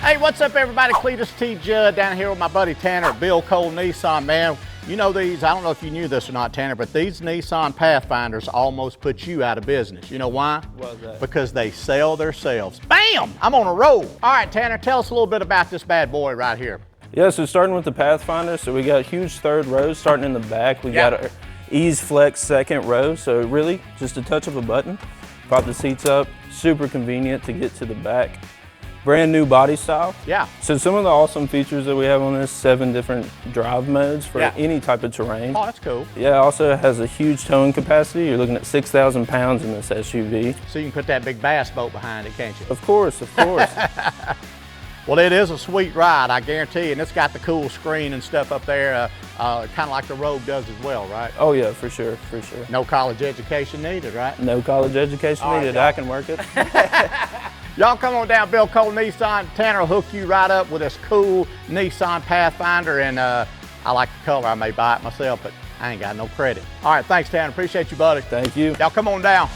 Hey, what's up everybody? Cledus T. Judd down here with my buddy Tanner at Bill Cole Nissan, man. You know these, I don't know if you knew this or not, Tanner, but these Nissan Pathfinders almost put you out of business. You know why? Why is that? Because they sell themselves. Bam! I'm on a roll. All right, Tanner, tell us a little bit about this bad boy right here. Yeah, so starting with the Pathfinder, so we got huge third rows starting in the back. We got our Ease Flex second row, so really just a touch of a button. Pop the seats up, super convenient to get to the back. Brand new body style. Yeah. So some of the awesome features that we have on this, 7 different drive modes for any type of terrain. Oh, that's cool. Yeah, also has a huge towing capacity. You're looking at 6,000 pounds in this SUV. So you can put that big bass boat behind it, can't you? Of course, of course. Well, it is a sweet ride, I guarantee you, and it's got the cool screen and stuff up there, kind of like the Rogue does as well, right? Oh yeah, for sure, for sure. No college education needed, right? No college education needed, I can work it. Y'all come on down Bill Cole Nissan. Tanner will hook you right up with this cool Nissan Pathfinder, and I like the color. I may buy it myself, but I ain't got no credit. All right, thanks, Tanner. Appreciate you, buddy. Thank you. Y'all come on down.